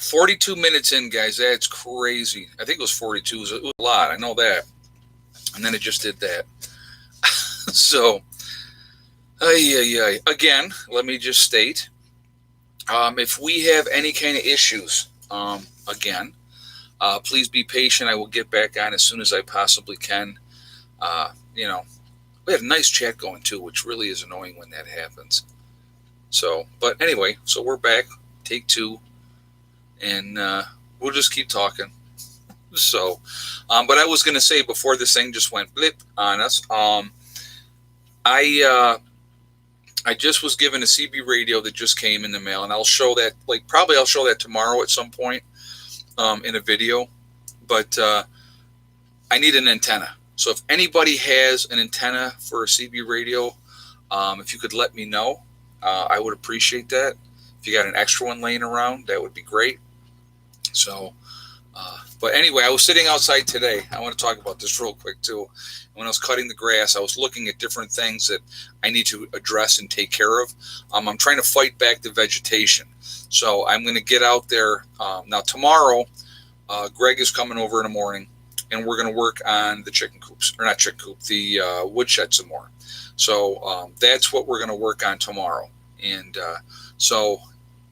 42 minutes in, guys. That's crazy. I think it was 42. It was a lot. I know that. And then it just did that. So, again, let me just state, if we have any kind of issues, again, please be patient. I will get back on as soon as I possibly can. You know, we had a nice chat going too, which really is annoying when that happens. So, but anyway, so we're back, take two, and we'll just keep talking. So, but I was going to say before this thing just went blip on us, I I just was given a CB radio that just came in the mail, and I'll show that, like, probably I'll show that tomorrow at some point in a video. But I need an antenna. So if anybody has an antenna for a CB radio, if you could let me know, I would appreciate that. If you got an extra one laying around, that would be great. So, but anyway, I was sitting outside today. I want to talk about this real quick too. When I was cutting the grass, I was looking at different things that I need to address and take care of. I'm trying to fight back the vegetation. So I'm going to get out there. Now tomorrow, Greg is coming over in the morning, and we're going to work on the chicken coops, or not chicken coop, the woodshed some more. So that's what we're going to work on tomorrow. And so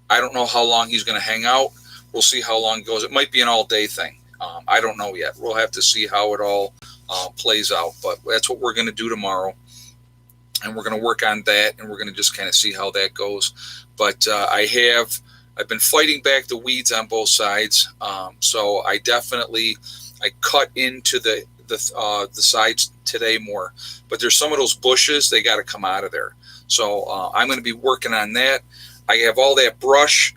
I don't know how long he's going to hang out. We'll see how long it goes. It might be an all-day thing. I don't know yet. We'll have to see how it all plays out. But that's what we're going to do tomorrow. And we're going to work on that, and we're going to just kind of see how that goes. But I've been fighting back the weeds on both sides. So I cut into the sides today more. But there's some of those bushes, they got to come out of there. So I'm going to be working on that. I have all that brush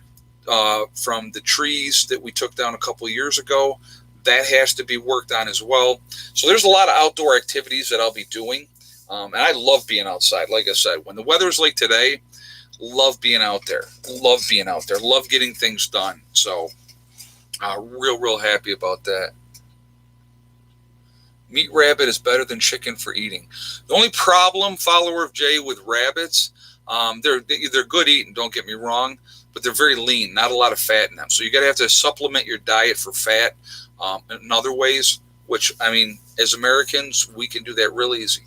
from the trees that we took down a couple of years ago. That has to be worked on as well. So there's a lot of outdoor activities that I'll be doing. And I love being outside. Like I said, when the weather's like today, love being out there. Love being out there. Love getting things done. So real happy about that. Meat rabbit is better than chicken for eating. The only problem, follower of Jay, with rabbits, they're good eating, don't get me wrong, but they're very lean, not a lot of fat in them. So you got to have to supplement your diet for fat in other ways, which, I mean, as Americans, we can do that real easy.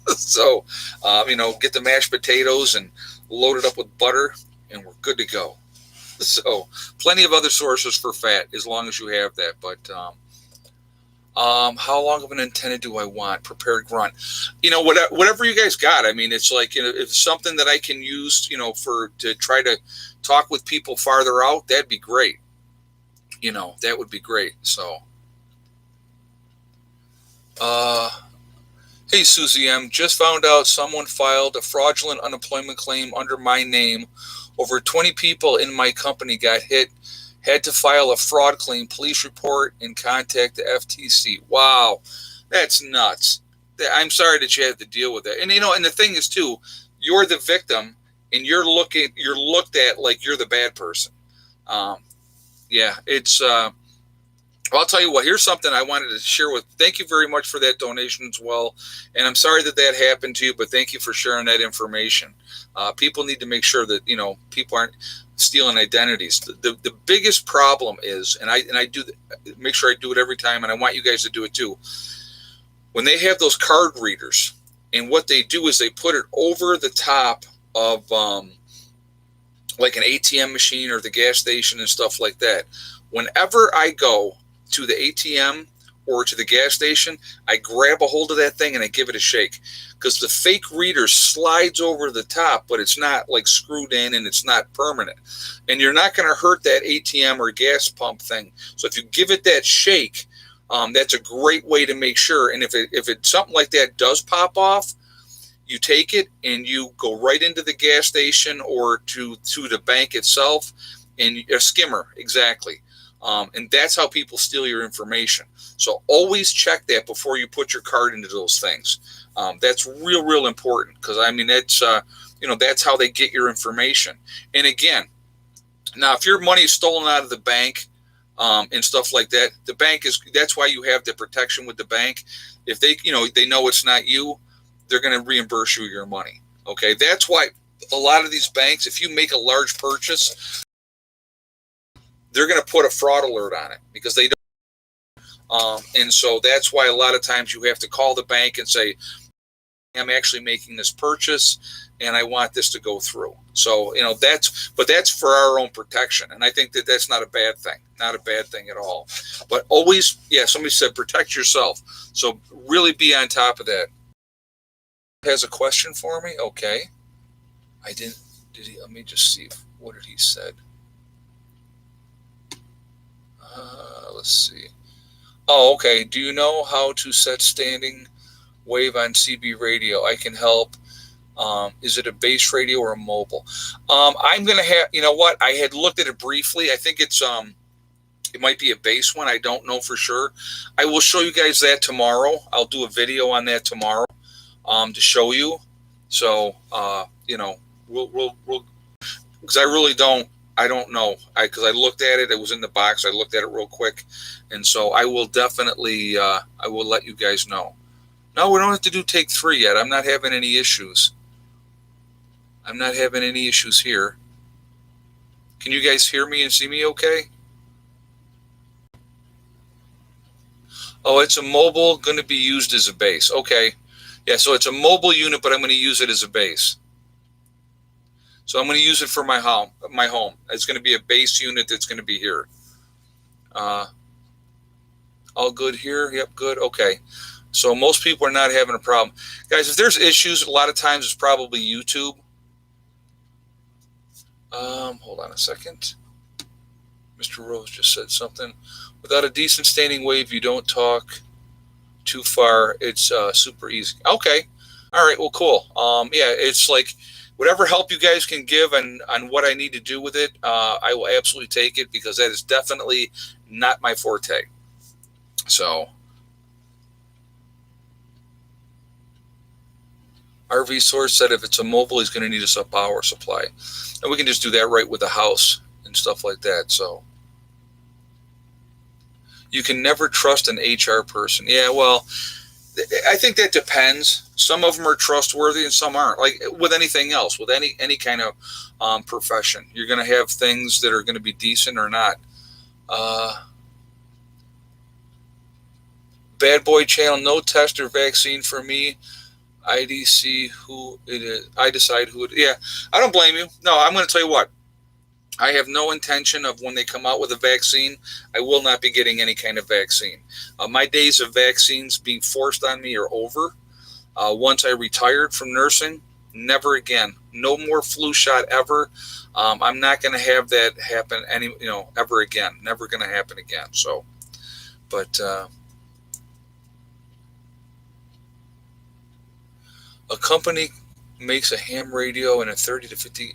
So, get the mashed potatoes and load it up with butter, and we're good to go. So plenty of other sources for fat as long as you have that. But how long of an antenna do I want? Prepared grunt. Whatever you guys got. I mean, it's like, if it's something that I can use, to try to talk with people farther out, that'd be great. That would be great. So, hey, Susie M. Just found out someone filed a fraudulent unemployment claim under my name. Over 20 people in my company got hit. Had to file a fraud claim, police report, and contact the FTC. Wow, that's nuts. I'm sorry that you had to deal with that. And and the thing is too, you're the victim, and you're looked at like you're the bad person. Yeah, it's. I'll tell you what. Here's something I wanted to share with. Thank you very much for that donation as well. And I'm sorry that happened to you, but thank you for sharing that information. People need to make sure that people aren't stealing identities. The biggest problem is, and I do make sure I do it every time, and I want you guys to do it too. When they have those card readers, and what they do is they put it over the top of like an ATM machine or the gas station and stuff like that. Whenever I go to the ATM or to the gas station, I grab a hold of that thing and I give it a shake, because the fake reader slides over the top, but it's not like screwed in and it's not permanent. And you're not going to hurt that ATM or gas pump thing. So if you give it that shake, that's a great way to make sure. And if it something like that does pop off, you take it and you go right into the gas station or to the bank itself, and a skimmer, exactly. And that's how people steal your information. So always check that before you put your card into those things. That's real important, because I mean, it's that's how they get your information. And again, now if your money is stolen out of the bank and stuff like that, that's why you have the protection with the bank. If they know it's not you, they're going to reimburse you your money. Okay, that's why a lot of these banks, if you make a large purchase, they're going to put a fraud alert on it because they don't. And so that's why a lot of times you have to call the bank and say, I'm actually making this purchase and I want this to go through. So, that's for our own protection. And I think that that's not a bad thing, not a bad thing at all. But always, somebody said protect yourself. So really be on top of that. Has a question for me? Okay. Did he? Let me just see. What did he said? Let's see. Oh, okay. Do you know how to set standing wave on CB radio? I can help. Is it a base radio or a mobile? I'm going to have, you know what? I had looked at it briefly. I think it might be a base one. I don't know for sure. I will show you guys that tomorrow. I'll do a video on that tomorrow to show you. So, we'll because I really don't. I don't know. Because I looked at it. It was in the box. I looked at it real quick. And so I will definitely, I will let you guys know. No, we don't have to do take 3 yet. I'm not having any issues. I'm not having any issues here. Can you guys hear me and see me okay? Oh, it's a mobile, going to be used as a base. Okay. Yeah, so it's a mobile unit, but I'm going to use it as a base. So I'm going to use it for my home. It's going to be a base unit that's going to be here. All good here? Yep, good. Okay. So most people are not having a problem. Guys, if there's issues, a lot of times it's probably YouTube. Hold on a second. Mr. Rose just said something. Without a decent standing wave, you don't talk too far. It's super easy. Okay. All right. Well, cool. It's like whatever help you guys can give on what I need to do with it, I will absolutely take it because that is definitely not my forte. So, RV Source said if it's a mobile, he's going to need a power supply. And we can just do that right with the house and stuff like that. So, you can never trust an HR person. Yeah, well, I think that depends. Some of them are trustworthy and some aren't. Like with anything else, with any kind of profession, you're going to have things that are going to be decent or not. Bad Boy Channel, no test or vaccine for me. IDC who it is. I decide who it is. Yeah, I don't blame you. No, I'm going to tell you what. I have no intention of when they come out with a vaccine, I will not be getting any kind of vaccine. My days of vaccines being forced on me are over. Once I retired from nursing, never again. No more flu shot ever. I'm not going to have that happen ever again. Never going to happen again. So, but a company makes a ham radio and a 30 to 50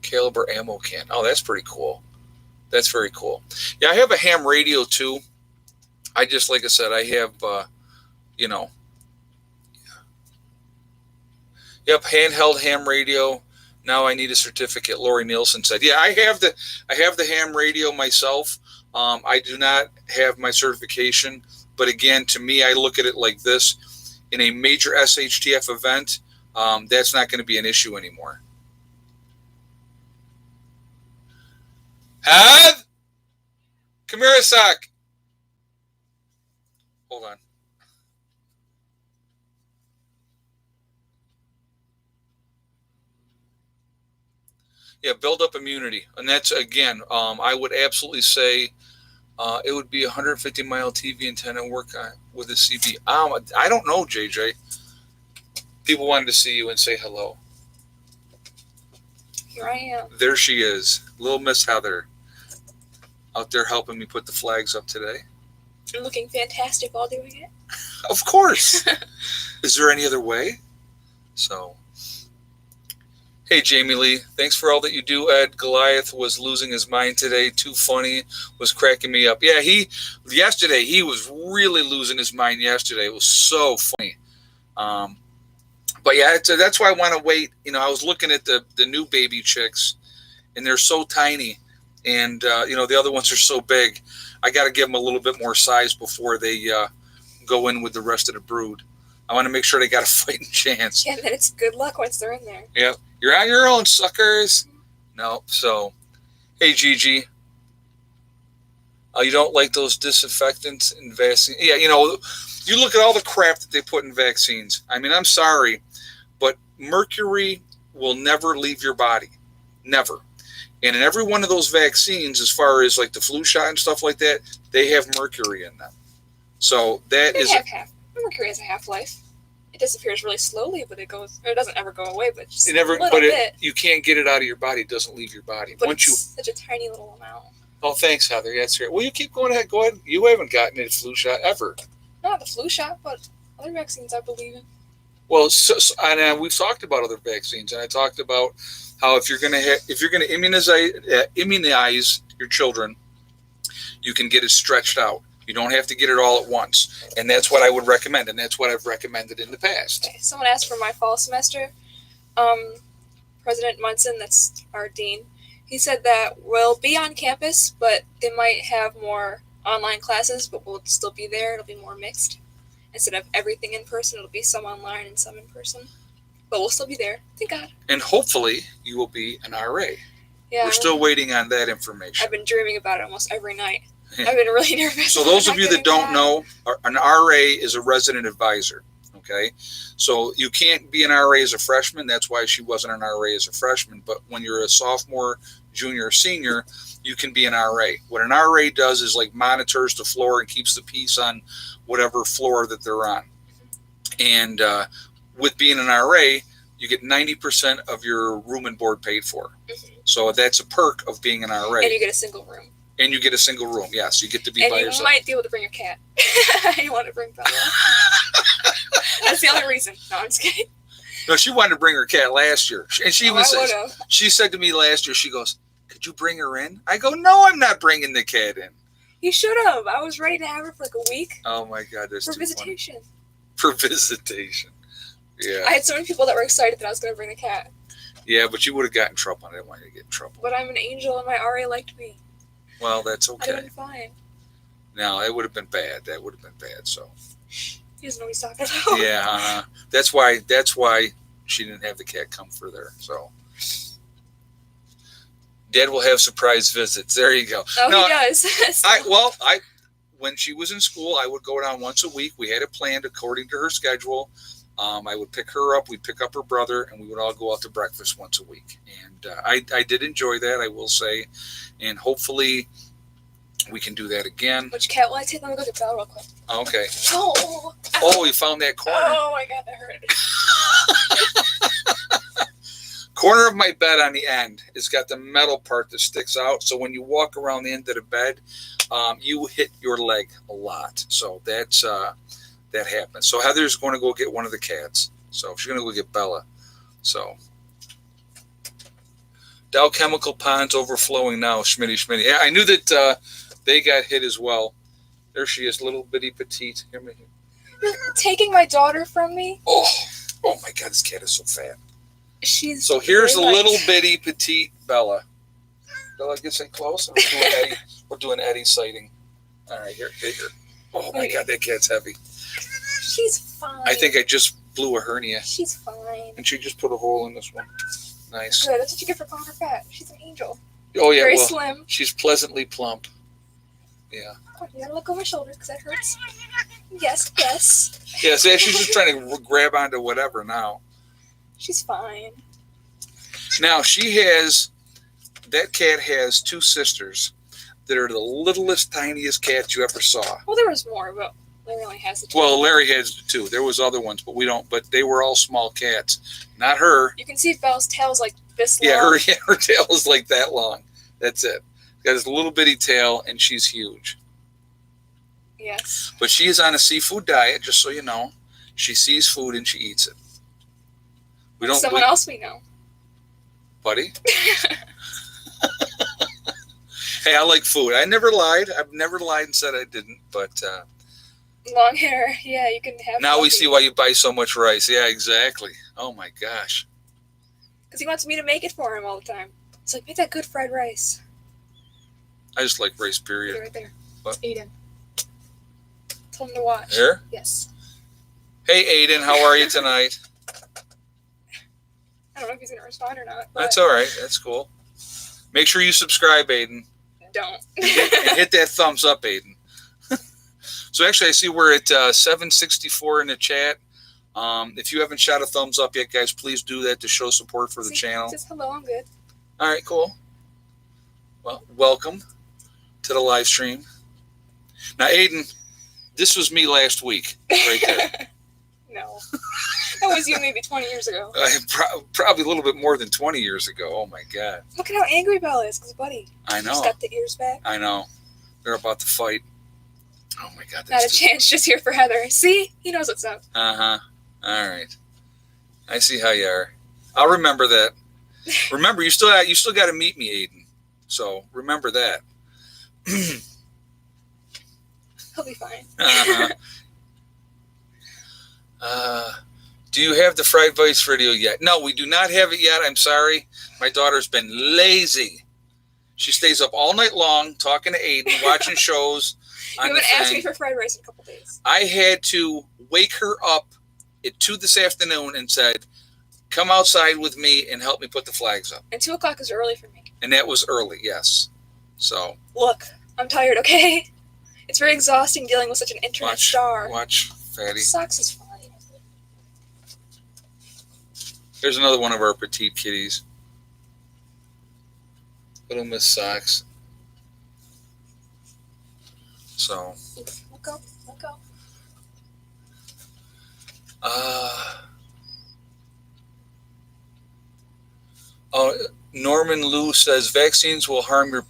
caliber ammo can. Oh, that's pretty cool. That's very cool. Yeah, I have a ham radio too. I just, like I said, I have, Yep, handheld ham radio. Now I need a certificate. Lori Nielsen said, "Yeah, I have the ham radio myself. I do not have my certification, but again, to me, I look at it like this: in a major SHTF event, that's not going to be an issue anymore." Come here a sec. Hold on. Yeah, build up immunity. And that's, again, I would absolutely say it would be a 150-mile TV antenna work with a CB. I don't know, JJ. People wanted to see you and say hello. Here I am. There she is, little Miss Heather, out there helping me put the flags up today. I'm looking fantastic while doing it. Of course. Is there any other way? So, hey, Jamie Lee, thanks for all that you do, Ed. Goliath was losing his mind today. Too funny, was cracking me up. Yeah, yesterday, he was really losing his mind yesterday. It was so funny. But yeah, that's why I want to wait. I was looking at the new baby chicks, and they're so tiny. And, the other ones are so big. I got to give them a little bit more size before they go in with the rest of the brood. I want to make sure they got a fighting chance. Yeah, then it's good luck once they're in there. Yep. You're on your own, suckers. No. So, Hey, Gigi. You don't like those disinfectants in vaccines? Yeah, you look at all the crap that they put in vaccines. I mean, I'm sorry, but mercury will never leave your body. Never. And in every one of those vaccines, as far as like the flu shot and stuff like that, they have mercury in them. So that is... Mercury has a half-life. It disappears really slowly, but it doesn't ever go away, but just you can't get it out of your body. It doesn't leave your body. But such a tiny little amount. Oh, thanks, Heather. That's great. Well, you keep going ahead. Go ahead. You haven't gotten a flu shot ever. Not the flu shot, but other vaccines I believe in. Well, and we've talked about other vaccines, and I talked about how if you're going to immunize your children, you can get it stretched out. You don't have to get it all at once, and that's what I would recommend, and that's what I've recommended in the past. Okay, someone asked for my fall semester. President Munson, that's our dean, he said that we'll be on campus, but they might have more online classes, but we'll still be there. It'll be more mixed. Instead of everything in person, it'll be some online and some in person. But we'll still be there. Thank God. And hopefully you will be an RA. Yeah, we're still waiting on that information. I've been dreaming about it almost every night. I've been really nervous. So those of you that don't know, an RA is a resident advisor. Okay, so you can't be an RA as a freshman. That's why she wasn't an RA as a freshman. But when you're a sophomore, junior, or senior, you can be an RA. What an RA does is like monitors the floor and keeps the peace on whatever floor that they're on. And with being an RA, you get 90% of your room and board paid for. Mm-hmm. So that's a perk of being an RA. And you get a single room. And you get a single room. Yes, you get to be by yourself. And you might be able to bring a cat. You want to bring Bella. That's the only reason. No, I'm just kidding. No, she wanted to bring her cat last year. And she said to me last year, she goes, "Could you bring her in?" I go, "No, I'm not bringing the cat in." You should have. I was ready to have her for like a week. Oh my God, that's for visitation. Funny. For visitation. Yeah. I had so many people that were excited that I was going to bring the cat. Yeah, but you would have gotten in trouble. I didn't want you to get in trouble. But I'm an angel and my RA liked me. Well, that's okay. I'd have been fine. No, it would have been bad. That would have been bad. So. He doesn't know what he's talking about. Yeah, that's why she didn't have the cat come for there. So. Dad will have surprise visits. There you go. Oh, no, he does. When she was in school, I would go down once a week. We had it planned according to her schedule. I would pick her up. We'd pick up her brother, and we would all go out to breakfast once a week. And I did enjoy that, I will say. And hopefully we can do that again. Which cat will I take? Let me go get Belle real quick. Okay. Oh, you found that corner. Oh, my God, that hurt. Corner of my bed on the end, it's got the metal part that sticks out. So when you walk around the end of the bed, you hit your leg a lot. So that happens. So Heather's going to go get one of the cats. So she's going to go get Bella. So Dow Chemical Pond's overflowing now. Schmitty. Yeah, I knew that they got hit as well. There she is, little bitty petite. You're taking my daughter from me? Oh my God, this cat is so fat. She's so here's a little bitty petite Bella. Bella, get in close. We're doing Eddie sighting. All right, here. Oh my God, that cat's heavy. She's fine. I think I just blew a hernia. She's fine. And she just put a hole in this one. Nice. Good. That's what you get for calling her fat. She's an angel. Oh yeah, very slim. She's pleasantly plump. Yeah. Oh, you gotta look over my shoulder because that hurts. Yes. Yeah, see, she's just trying to grab onto whatever now. She's fine. Now that cat has two sisters that are the littlest, tiniest cats you ever saw. Well, there was more, but Larry only has the two. Well, Larry has the two. There was other ones, but we don't. But they were all small cats. Not her. You can see Belle's tail's like this long. Yeah, her tail is like that long. That's it. Got this little bitty tail, and she's huge. Yes. But she is on a seafood diet, just so you know. She sees food and she eats it. Someone else we know. Buddy? Hey, I like food. I never lied. I've never lied and said I didn't, but... long hair. Yeah, you can have... Now we see why you buy so much rice. Yeah, exactly. Oh, my gosh. Because he wants me to make it for him all the time. It's like, make that good fried rice. I just like rice, period. Right there. What? Aiden. Tell him to watch. Here? Yes. Hey, Aiden, how are you tonight? I don't know if he's going to respond or not. That's all right. That's cool. Make sure you subscribe, Aiden. Don't. And hit that thumbs up, Aiden. So actually, I see we're at 764 in the chat. If you haven't shot a thumbs up yet, guys, please do that to show support for the channel. Just hello, I'm good. All right, cool. Well, welcome to the live stream. Now, Aiden, this was me last week, right there. No. That was you maybe 20 years ago. Probably a little bit more than 20 years ago. Oh, my God. Look at how angry Bella is, because, buddy. I know. She's got the ears back. I know. They're about to fight. Oh, my God. Not a chance, just here for Heather. See? He knows what's up. Uh-huh. All right. I see how you are. I'll remember that. Remember, you still got to meet me, Aiden. So remember that. He'll be fine. Do you have the Fried Vice video yet? No, we do not have it yet. I'm sorry. My daughter's been lazy. She stays up all night long talking to Aiden, watching shows. You haven't asked me for fried rice in a couple days. I had to wake her up at 2 this afternoon and said, come outside with me and help me put the flags up. And 2 o'clock is early for me. And that was early, yes. So look, I'm tired, okay? It's very exhausting dealing with such an internet star. Watch, fatty. Socks is fine. There's another one of our petite kitties. Little Miss Socks. So. Let go. Let go. Norman Liu says vaccines will harm your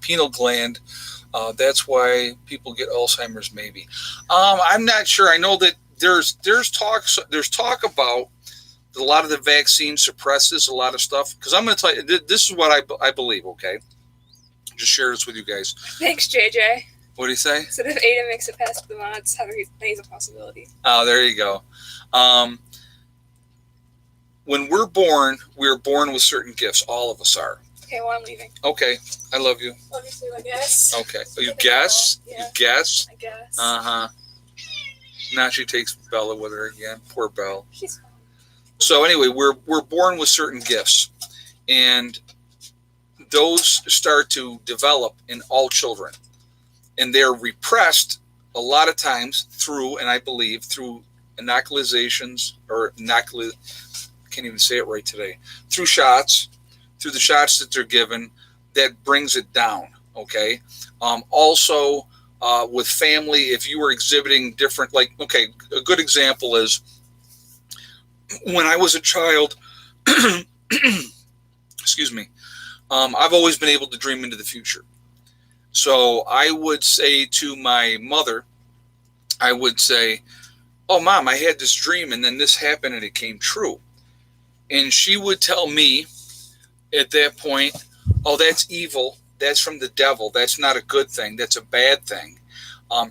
pineal gland. That's why people get Alzheimer's. Maybe. I'm not sure. I know that there's talk about a lot of the vaccine suppresses a lot of stuff. Because I'm going to tell you, this is what I believe. Okay, just share this with you guys. Thanks, JJ. What do you say? So if Aiden makes it past the mods, he's a possibility. Oh, there you go. When we're born with certain gifts. All of us are. Okay, well, I'm leaving. Okay, I love you. Love you too, I guess. Okay, you guess? Yeah. You guess? I guess. Uh-huh. Now she takes Bella with her again. Poor Belle. She's fine. So anyway, we're born with certain gifts, and those start to develop in all children, and they're repressed a lot of times through, and I believe through inoculations or can't even say it right today, through the shots that they're given, that brings it down. Okay. Also, with family, if you were exhibiting different, a good example is when I was a child, excuse me, I've always been able to dream into the future. So I would say to my mother, I would say, oh, Mom, I had this dream and then this happened and it came true. And she would tell me at that point, oh, that's evil. That's from the devil. That's not a good thing. That's a bad thing.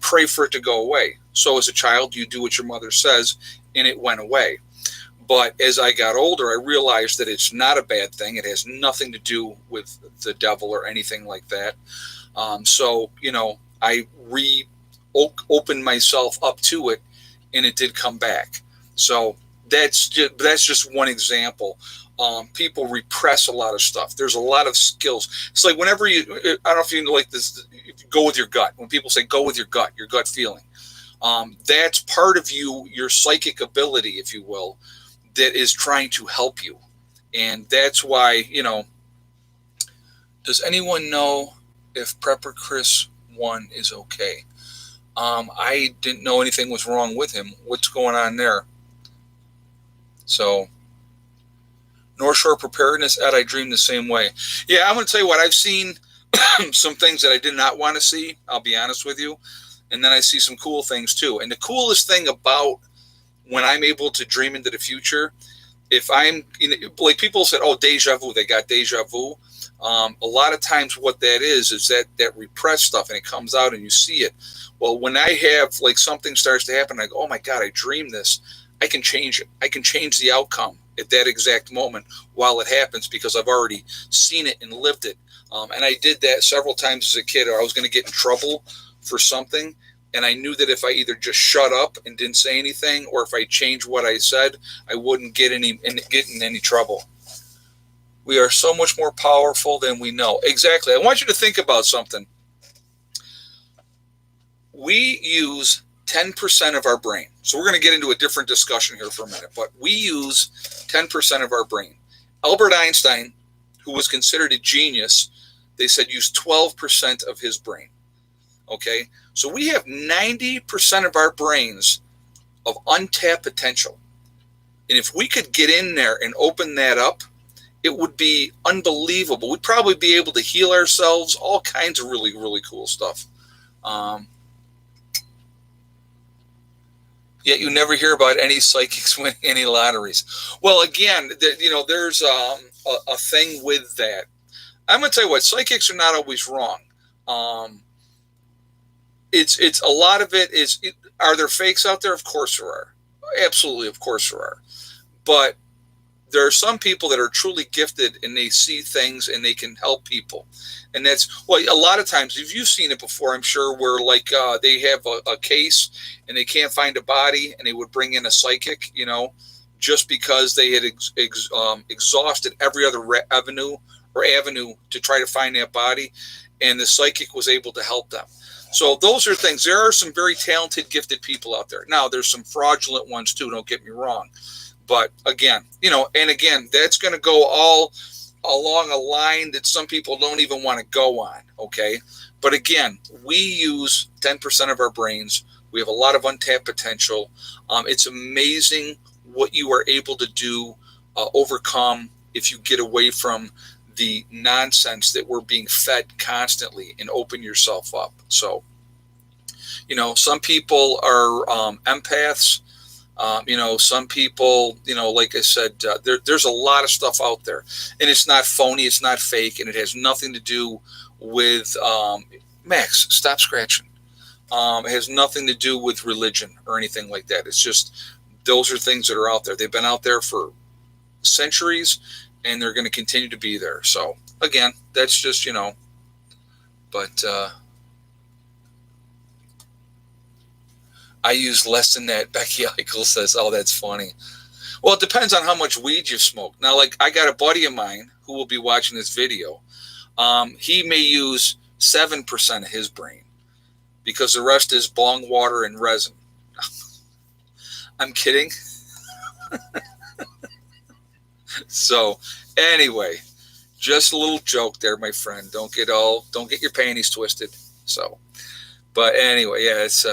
Pray for it to go away. So as a child, you do what your mother says, and it went away. But as I got older, I realized that it's not a bad thing. It has nothing to do with the devil or anything like that. So, I opened myself up to it, and it did come back. So that's just one example. People repress a lot of stuff. There's a lot of skills. It's like whenever I don't know if you know, like this, if you go with your gut. When people say go with your gut feeling, that's part of your psychic ability, if you will, that is trying to help you. And that's why, does anyone know if Prepper Chris 1 is okay? I didn't know anything was wrong with him. What's going on there? So, North Shore Preparedness, Ed, I dream the same way. Yeah, I'm going to tell you what, I've seen some things that I did not want to see, I'll be honest with you. And then I see some cool things too. And the coolest thing about when I'm able to dream into the future, if I'm, like people said, oh, deja vu, they got deja vu. A lot of times what that is that repressed stuff and it comes out and you see it. Well, when I have like something starts to happen, I go, oh my God, I dreamed this. I can change it. I can change the outcome at that exact moment while it happens because I've already seen it and lived it. And I did that several times as a kid, or I was going to get in trouble for something. And I knew that if I either just shut up and didn't say anything, or if I changed what I said, I wouldn't get in any trouble. We are so much more powerful than we know. Exactly. I want you to think about something. We use 10% of our brain. So we're going to get into a different discussion here for a minute, but we use 10% of our brain. Albert Einstein, who was considered a genius, they said used 12% of his brain. Okay? So we have 90% of our brains of untapped potential. And if we could get in there and open that up, it would be unbelievable. We'd probably be able to heal ourselves, all kinds of really, really cool stuff. Yet you never hear about any psychics winning any lotteries. Well, again, there's a thing with that. I'm going to tell you what, psychics are not always wrong. It's a lot of it is, are there fakes out there? Of course there are. Absolutely, of course there are. But there are some people that are truly gifted and they see things and they can help people. And that's, well, a lot of times, if you've seen it before, I'm sure, where like they have a case and they can't find a body and they would bring in a psychic, just because they had exhausted every other avenue to try to find that body, and the psychic was able to help them. So those are things. There are some very talented, gifted people out there. Now, there's some fraudulent ones too, don't get me wrong. But again, that's going to go all along a line that some people don't even want to go on, okay? But again, we use 10% of our brains. We have a lot of untapped potential. It's amazing what you are able to do, overcome if you get away from the nonsense that we're being fed constantly and open yourself up. So, some people are empaths. Some people, like I said, there's a lot of stuff out there, and it's not phony, it's not fake, and it has nothing to do with, Max, stop scratching. It has nothing to do with religion or anything like that. It's just, those are things that are out there. They've been out there for centuries, and they're going to continue to be there. So again, that's just, but, I use less than that. Becky Eichel says, oh, that's funny. Well, it depends on how much weed you've smoked. Now, like, I got a buddy of mine who will be watching this video. He may use 7% of his brain because the rest is bong water and resin. I'm kidding. So anyway, just a little joke there, my friend. Don't get your panties twisted. So, but anyway, yeah, it's,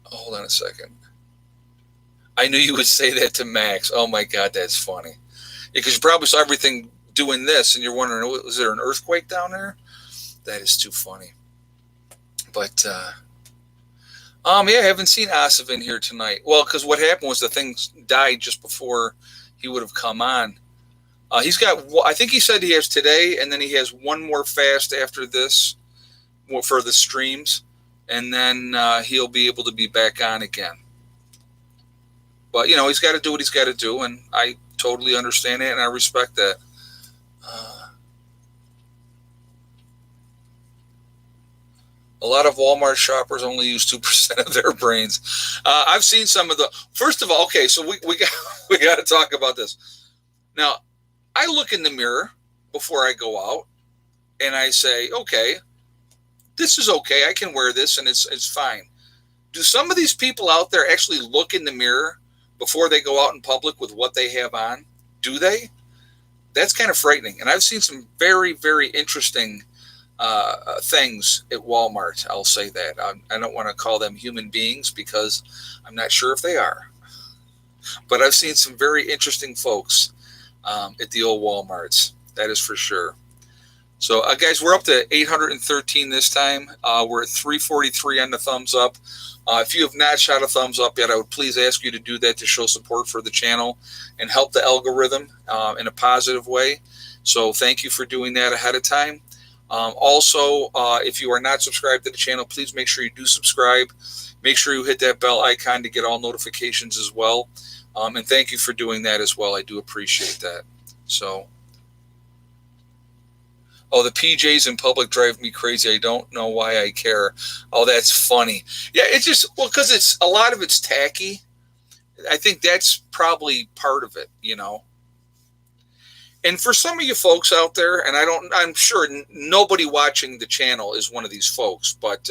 hold on a second. I knew you would say that to Max. Oh my God, that's funny. Because you probably saw everything doing this and you're wondering, was there an earthquake down there? That is too funny. But, yeah, I haven't seen Asif in here tonight. Well, because what happened was the thing died just before he would have come on. He's got, I think he said he has today, and then he has one more fast after this for the streams, and then he'll be able to be back on again. But, he's got to do what he's got to do, and I totally understand it, and I respect that. A lot of Walmart shoppers only use 2% of their brains. I've seen some of the. First of all, okay, so we got to talk about this. Now, I look in the mirror before I go out, and I say, okay, this is okay. I can wear this, and it's fine. Do some of these people out there actually look in the mirror before they go out in public with what they have on? Do they? That's kind of frightening. And I've seen some very, very interesting things at Walmart. I'll say that. I don't want to call them human beings because I'm not sure if they are. But I've seen some very interesting folks at the old Walmarts. That is for sure. So, guys, we're up to 813 this time. We're at 343 on the thumbs up. If you have not shot a thumbs up yet, I would please ask you to do that to show support for the channel and help the algorithm in a positive way. So thank you for doing that ahead of time. Also, if you are not subscribed to the channel, please make sure you do subscribe. Make sure you hit that bell icon to get all notifications as well. And thank you for doing that as well. I do appreciate that. So, Oh, the PJs in public drive me crazy. I don't know why I care. Oh, that's funny. Yeah, it's just, well, because it's a lot of it's tacky. I think that's probably part of it, you know. And for some of you folks out there, and I'm sure nobody watching the channel is one of these folks, but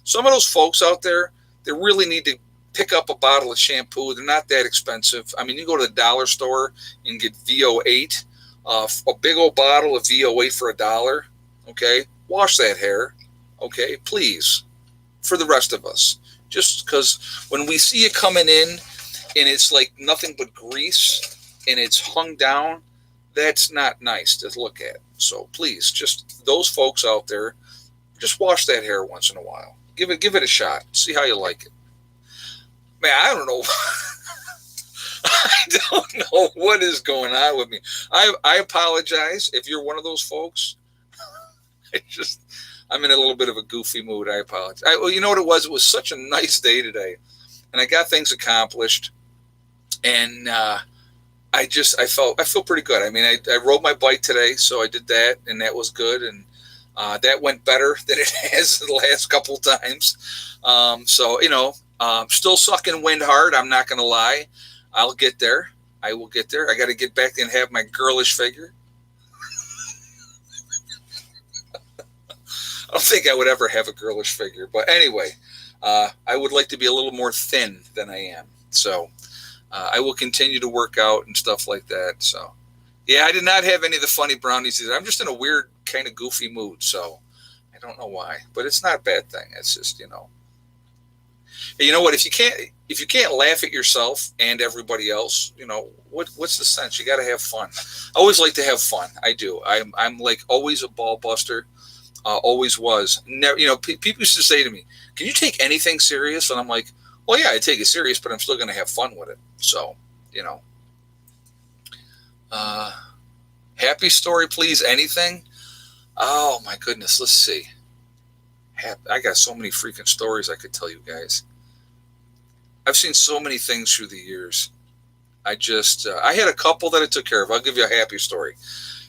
some of those folks out there, they really need to pick up a bottle of shampoo. They're not that expensive. I mean, you go to the dollar store and get VO8, a big old bottle of VO8 for $1. Okay, wash that hair. Okay, please, for the rest of us. Just because when we see it coming in and it's like nothing but grease and it's hung down, that's not nice to look at. So please, just those folks out there, just wash that hair once in a while. Give it a shot. See how you like it. Man, I don't know. I don't know what is going on with me. I apologize if you're one of those folks. I'm in a little bit of a goofy mood. I apologize. Well, you know what it was? It was such a nice day today, and I got things accomplished, and I feel pretty good. I mean, I rode my bike today, so I did that, and that was good, and that went better than it has the last couple times. So, you know, still sucking wind hard. I'm not going to lie. I'll get there. I will get there. I got to get back and have my girlish figure. I don't think I would ever have a girlish figure, but anyway, I would like to be a little more thin than I am. So I will continue to work out and stuff like that. So yeah, I did not have any of the funny brownies either. I'm just in a weird kind of goofy mood. So I don't know why, but it's not a bad thing. It's just, you know what, if you can't laugh at yourself and everybody else, you know, what's the sense? You got to have fun. I always like to have fun. I do. I'm like always a ball buster. Always was. Never, you know, people used to say to me, "Can you take anything serious?" And I'm like, "Well, yeah, I take it serious, but I'm still going to have fun with it." So, you know, happy story, please. Anything? Oh my goodness. Let's see. I got so many freaking stories I could tell you guys. I've seen so many things through the years. I had a couple that I took care of. I'll give you a happy story.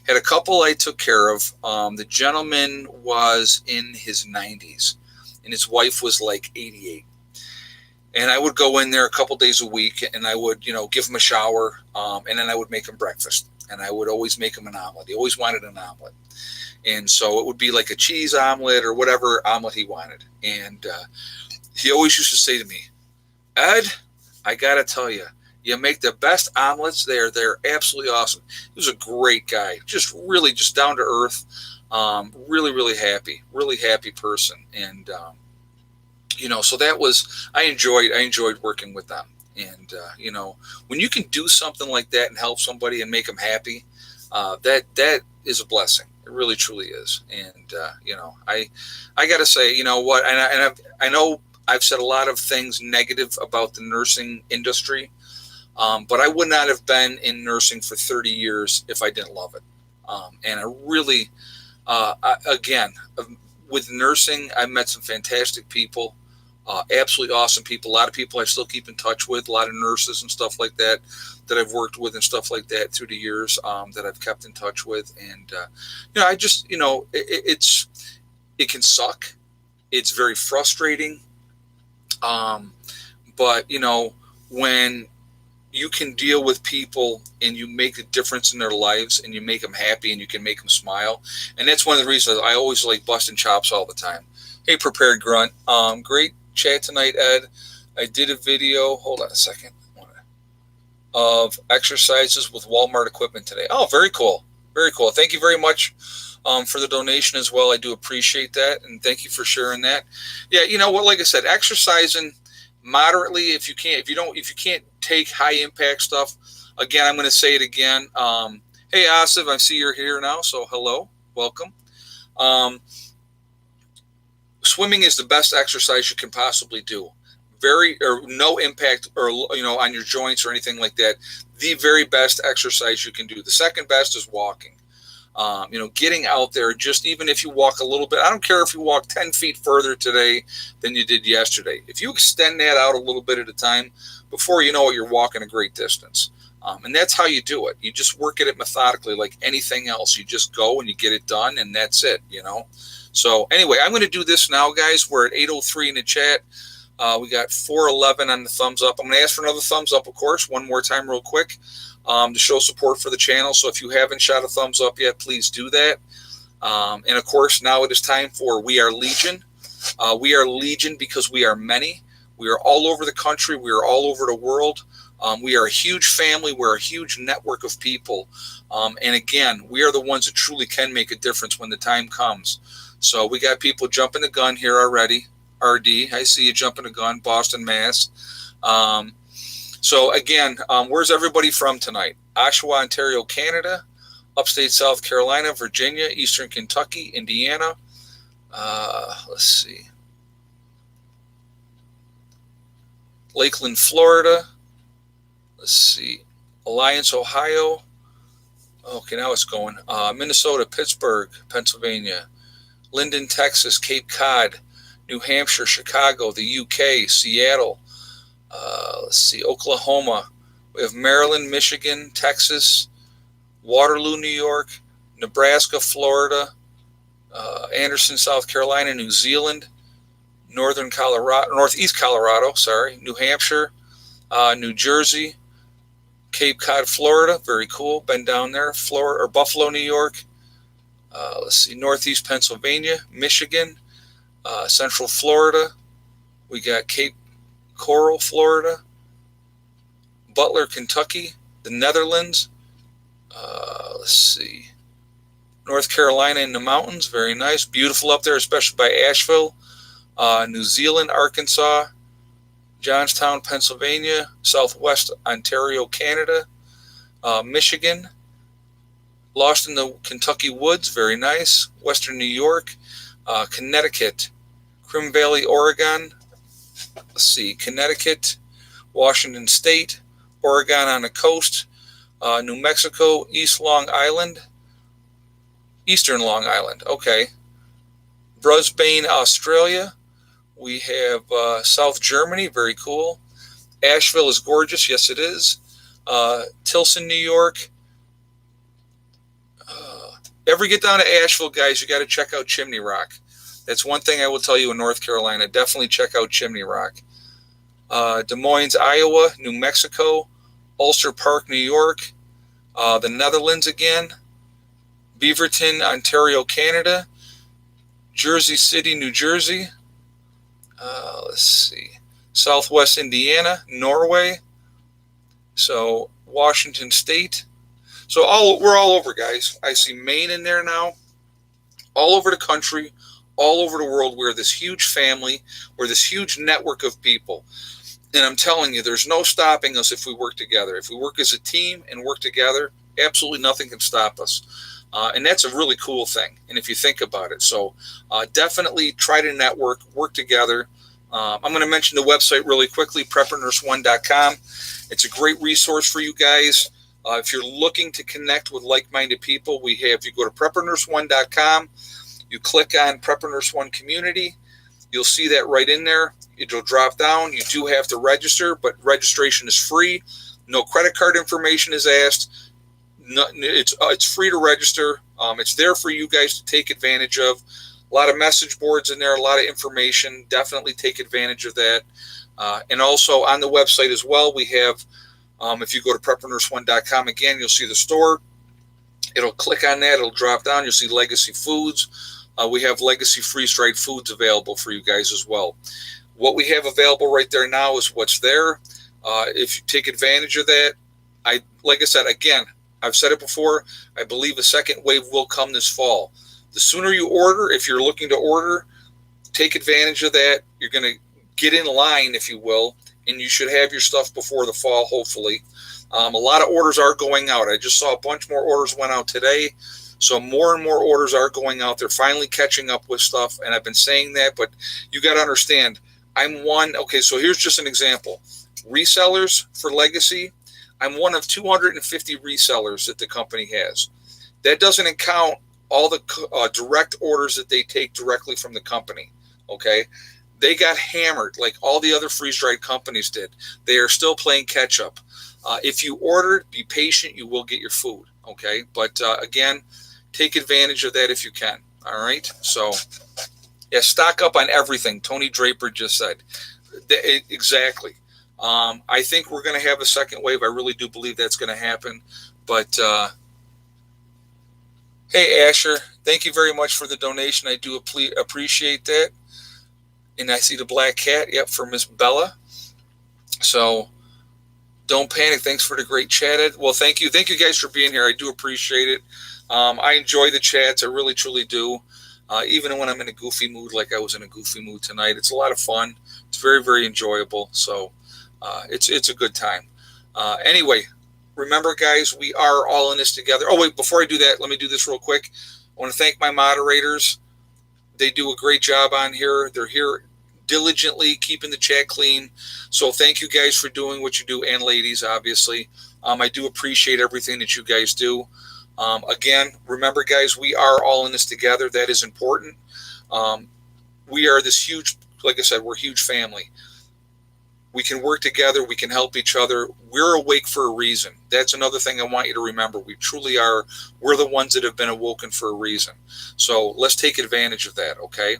Had a couple I took care of. The gentleman was in his 90s, and his wife was like 88. And I would go in there a couple days a week, and I would, you know, give him a shower, and then I would make him breakfast. And I would always make him an omelet. He always wanted an omelet. And so it would be like a cheese omelet or whatever omelet he wanted. And he always used to say to me, "Ed, I got to tell you, you make the best omelets there. They're absolutely awesome." He was a great guy, just really just down to earth, really, really happy person. And, you know, so that was, I enjoyed working with them. And, you know, when you can do something like that and help somebody and make them happy, that is a blessing. It really, truly is. And, you know, I got to say, you know what, and I know I've said a lot of things negative about the nursing industry, but I would not have been in nursing for 30 years if I didn't love it. And I really, again, with nursing, I met some fantastic people, absolutely awesome people. A lot of people I still keep in touch with, a lot of nurses and stuff like that I've worked with and stuff like that through the years, that I've kept in touch with. And, you know, I just, you know, it can suck. It's very frustrating. But, you know, when you can deal with people and you make a difference in their lives and you make them happy and you can make them smile. And that's one of the reasons I always like busting chops all the time. Hey, Prepared Grunt. Great chat tonight, Ed. I did a video, hold on a second, of exercises with Walmart equipment today. Oh, very cool. Very cool. Thank you very much for the donation as well. I do appreciate that. And thank you for sharing that. Yeah, you know what, like I said, exercising moderately if you can't take high impact stuff. Again, I'm going to say it again. Hey, Asif, I see you're here now. So hello, welcome. Swimming is the best exercise you can possibly do. No impact or, you know, on your joints or anything like that. The very best exercise you can do. The second best is walking. You know, getting out there, just even if you walk a little bit, I don't care if you walk 10 feet further today than you did yesterday. If you extend that out a little bit at a time, before you know it, you're walking a great distance. And that's how you do it. You just work at it methodically like anything else. You just go and you get it done, and that's it, So anyway, I'm going to do this now, guys. We're at 8:03 in the chat. We got 411 on the thumbs up. I'm going to ask for another thumbs up, of course, one more time real quick to show support for the channel. So if you haven't shot a thumbs up yet, please do that. And of course, now it is time for We Are Legion. We are Legion because we are many. We are all over the country. We are all over the world. We are a huge family. We're a huge network of people. And again, we are the ones that truly can make a difference when the time comes. So we got people jumping the gun here already. RD, I see you jumping the gun, Boston, Mass. So again, where's everybody from tonight? Oshawa, Ontario, Canada, upstate South Carolina, Virginia, Eastern Kentucky, Indiana. Let's see. Lakeland, Florida. Let's see. Alliance, Ohio. Okay, now it's going. Minnesota, Pittsburgh, Pennsylvania. Linden, Texas, Cape Cod, New Hampshire, Chicago, the UK, Seattle. Let's see. Oklahoma. We have Maryland, Michigan, Texas, Waterloo, New York, Nebraska, Florida, Anderson, South Carolina, New Zealand, Northeast Colorado, New Hampshire, New Jersey, Cape Cod, Florida, very cool, been down there, Florida or Buffalo, New York, let's see, Northeast Pennsylvania, Michigan, Central Florida, we got Cape Coral, Florida, Butler, Kentucky, the Netherlands, let's see, North Carolina in the mountains, very nice, beautiful up there, especially by Asheville, New Zealand, Arkansas, Johnstown, Pennsylvania, Southwest Ontario, Canada, Michigan, lost in the Kentucky woods, very nice, Western New York, Connecticut, Crim Valley, Oregon, let's see, Connecticut, Washington State, Oregon on the coast, New Mexico, Eastern Long Island, okay, Brisbane, Australia, we have South Germany, very cool, Asheville is gorgeous, yes it is, Tilson, New York, ever get down to Asheville, guys, you got to check out Chimney Rock. That's one thing I will tell you in North Carolina. Definitely check out Chimney Rock. Des Moines, Iowa, New Mexico, Ulster Park, New York, the Netherlands again, Beaverton, Ontario, Canada, Jersey City, New Jersey, let's see, Southwest Indiana, Norway, so Washington State. So we're all over, guys. I see Maine in there now. All over the country, all over the world. We're this huge family. We're this huge network of people. And I'm telling you, there's no stopping us if we work together. If we work as a team and work together, absolutely nothing can stop us. And that's a really cool thing. And if you think about it, so definitely try to network, work together. I'm going to mention the website really quickly, preppernurse1.com. It's a great resource for you guys. If you're looking to connect with like-minded people, you go to preppernurse1.com, you click on Prepper Nurse One Community, you'll see that right in there. It'll drop down. You do have to register, but registration is free. No credit card information is asked. It's free to register. It's there for you guys to take advantage of. A lot of message boards in there, a lot of information. Definitely take advantage of that. And also on the website as well, we have, if you go to preppernurse1.com, again, you'll see the store. It'll click on that. It'll drop down. You'll see Legacy Foods. We have Legacy freeze-dried foods available for you guys as well. What we have available right there now is what's there. If you take advantage of that, like I said, again, I've said it before, I believe a second wave will come this fall. The sooner you order, if you're looking to order, take advantage of that. You're going to get in line, if you will, and you should have your stuff before the fall, hopefully. A lot of orders are going out. I just saw a bunch more orders went out today. So more and more orders are going out. They're finally catching up with stuff, and I've been saying that, but you got to understand, okay, so here's just an example. Resellers for Legacy, I'm one of 250 resellers that the company has. That doesn't count all the direct orders that they take directly from the company, okay? They got hammered like all the other freeze-dried companies did. They are still playing catch-up. If you order, be patient. You will get your food. Okay. But again, take advantage of that if you can. All right. So, yeah, stock up on everything. Tony Draper just said. Exactly. I think we're going to have a second wave. I really do believe that's going to happen. But hey, Asher, thank you very much for the donation. I do appreciate that. And I see the black cat. Yep, for Miss Bella. So don't panic. Thanks for the great chat, Ed. Well, thank you. Thank you guys for being here. I do appreciate it. I enjoy the chats. I really, truly do. Even when I'm in a goofy mood, like I was in a goofy mood tonight, it's a lot of fun. It's very, very enjoyable. So it's a good time. Anyway, remember, guys, we are all in this together. Oh, wait, before I do that, let me do this real quick. I want to thank my moderators. They do a great job on here. They're here diligently keeping the chat clean. So thank you guys for doing what you do, and ladies, obviously. I do appreciate everything that you guys do. Again, remember, guys, we are all in this together. That is important. We are this huge, like I said, we're a huge family. We can work together. We can help each other. We're awake for a reason. That's another thing I want you to remember. We truly are. We're the ones that have been awoken for a reason. So let's take advantage of that, okay?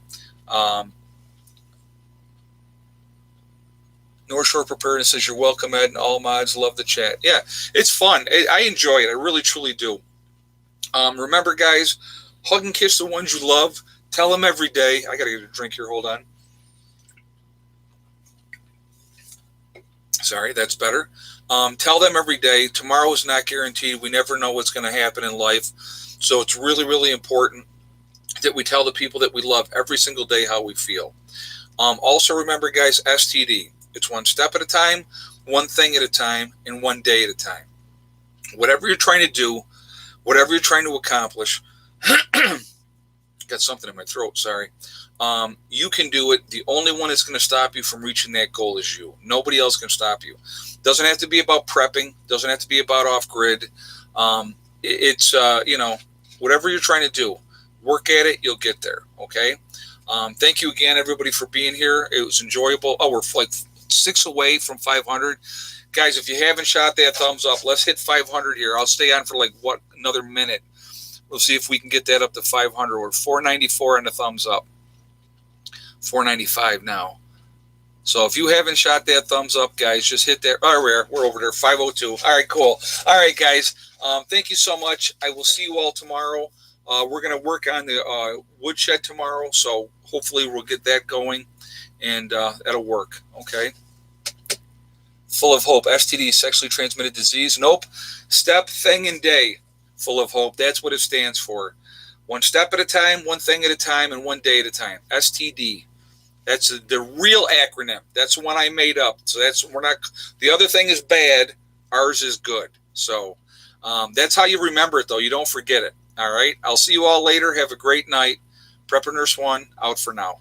North Shore Preparedness says, you're welcome, Ed, and all mods love the chat. Yeah, it's fun. I enjoy it. I really, truly do. Remember, guys, hug and kiss the ones you love. Tell them every day. I got to get a drink here. Hold on. Sorry, that's better. Tell them every day. Tomorrow is not guaranteed. We never know what's going to happen in life. So it's really, really important that we tell the people that we love every single day how we feel. Also, remember, guys, STD. It's one step at a time, one thing at a time, and one day at a time. Whatever you're trying to do, whatever you're trying to accomplish, got something in my throat, sorry. You can do it. The only one that's going to stop you from reaching that goal is you. Nobody else can stop you. Doesn't have to be about prepping. Doesn't have to be about off-grid. It's whatever you're trying to do, work at it, you'll get there, okay? Thank you again, everybody, for being here. It was enjoyable. Oh, we're like 6 away from 500. Guys, if you haven't shot that thumbs up, let's hit 500 here. I'll stay on for another minute. We'll see if we can get that up to 500. We're 494 on the thumbs up. 495 now. So if you haven't shot that thumbs up, guys, just hit that. Oh, we're over there, 502. All right, cool. All right, guys. Thank you so much. I will see you all tomorrow. We're going to work on the woodshed tomorrow, so hopefully we'll get that going, and that'll work, okay? Full of hope. STD, sexually transmitted disease. Nope. Step, thing, and day. Full of hope. That's what it stands for. One step at a time, one thing at a time, and one day at a time. STD. That's the real acronym. That's the one I made up. So the other thing is bad. Ours is good. So that's how you remember it, though. You don't forget it. All right. I'll see you all later. Have a great night. Prepper Nurse 1 out for now.